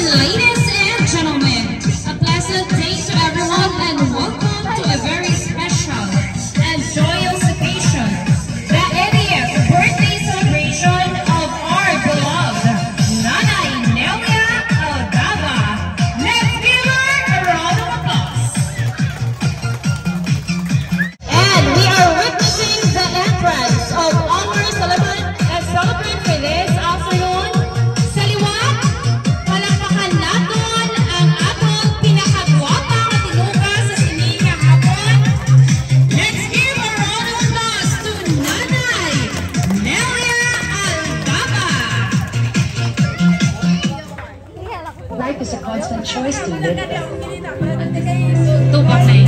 ladies and gentlemen, a pleasant day to everyone and welcome to a very special and joyous occasion, the 80th birthday celebration of our beloved Nanay Nelia Aldaba. Let's give her a round of applause. And we are witnessing the entrance of our celebrant for this afternoon. Sa liwat, palakpakan natin ang atong pinakagwapa katinuka sa sining nga hapon. Let's give a round of applause to Nanay Nelia Aldaba. Life is a constant choice to live. Tubak na eh.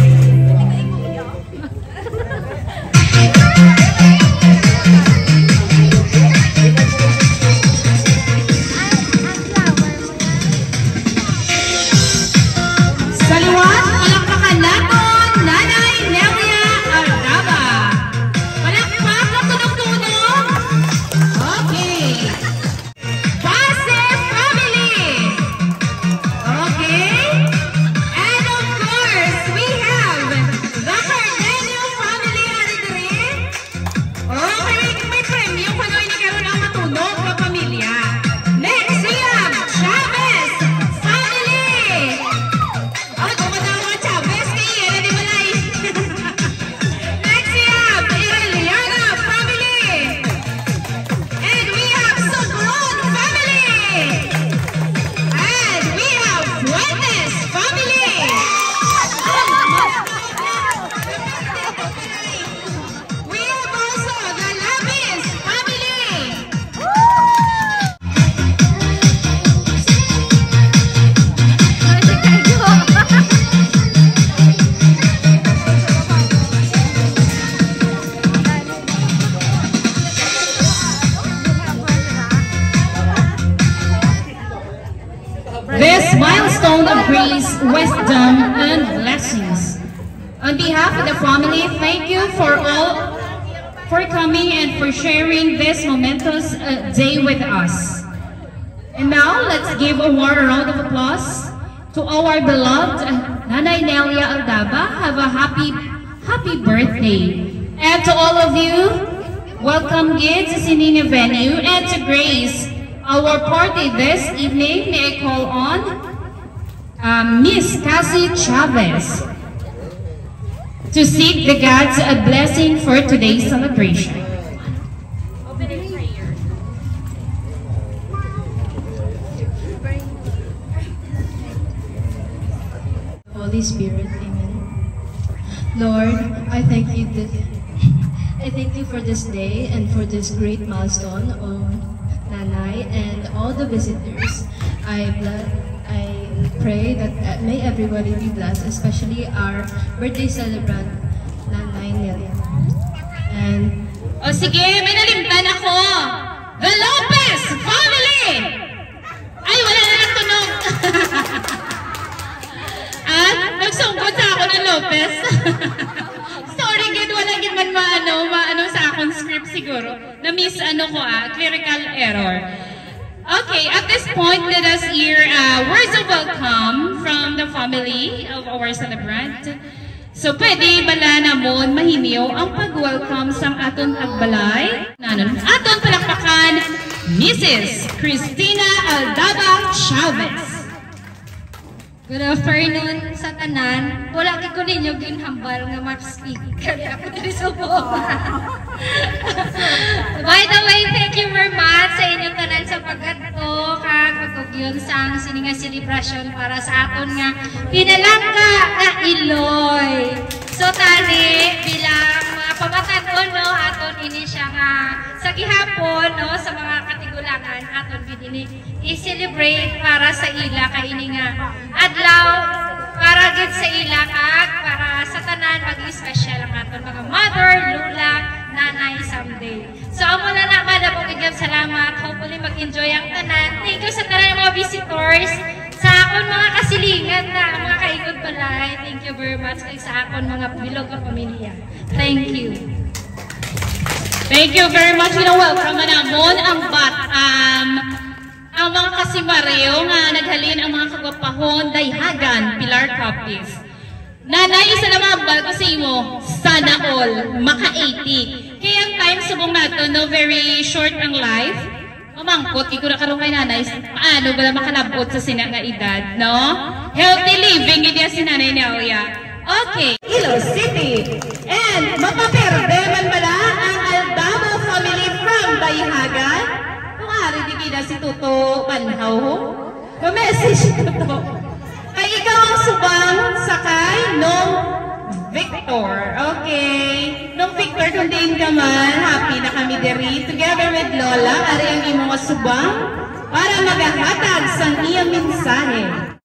This milestone of grace, wisdom, and blessings. On behalf of the family, thank you for coming and for sharing this momentous day with us. And now, let's give a warm round of applause to our beloved Nanay Nelia Aldaba. Have a happy birthday. And to all of you, welcome again to Sining venue and to Grace. Our party this evening, may I call on Miss Cassie Chavez to seek the God's blessing for today's celebration. Opening prayer. Holy Spirit, amen. Lord, I thank you for this day and for this great milestone of Nanay and all the visitors. I pray that may everybody be blessed, especially our birthday celebrant, Nanay Nelia. And sige, may nalimtan ako! The Lopez family! Ay, wala na nagtunog! At nagsungkot sa ako ng Lopez. Sorry, gid wala gid man maano sa akong script siguro. Na-miss clerical error. Okay, at this point, let us hear words of welcome from the family of our celebrant. So, pwede bala namon mahimyo ang pag-welcome sa aton agbalay. Aton palakpakan, Mrs. Cristina Aldaba Chavez. Good afternoon sa tanan. Wala ko ninyo ginhambal nga mag-speak. Kaya ako dito sa By the way, thank you very much sa inyong tanan sa pagkadto kag pagkugyon sa sininga celebration para sa aton nga pinalangka na Iloy. So tani bilang mga pamatan-on aton ini siya nga sa gihapon sa mga katigulangan aton gid i-celebrate para sa ila kay ini nga adlaw para gid sa ila kag para sa tanan mag-special ang aton mga mother, lula, nanay someday. So amo na mada po bigyan salamat. Hopefully mag-enjoy ang tanan. Thank you sa tanan mga visitors, sa akon mga kasilingan na mga kaigod balay. Thank you very much kay sa akon mga bilog na pamilya. Thank you. Thank you very much. Welcome na namon ang mga kasimareo nga halin ang mga kagwapahon, dayhagan, pilar copies. Nanay, isa na mabal ko sa imo, sana all, maka-80. Kaya ang time subong nato, no, very short ang life. Mamangkot, ikaw na karong kay nanay, paano ba na makalabot sa sina nga edad, no? Healthy living, hindi si nanay niya, Uya. Okay, Iloilo City. And mapaperde man pala ang Aldama family from Dayhagan. Kung ari di kita si Tuto Banhaw, ma-message ko to. Kay ikaw ang subang sakay nung Victor. Okay. Nung Victor, kung din ka man, happy na kami diri. Together with Lola, ari ang imong subang para magahatag sa iyang mensahe.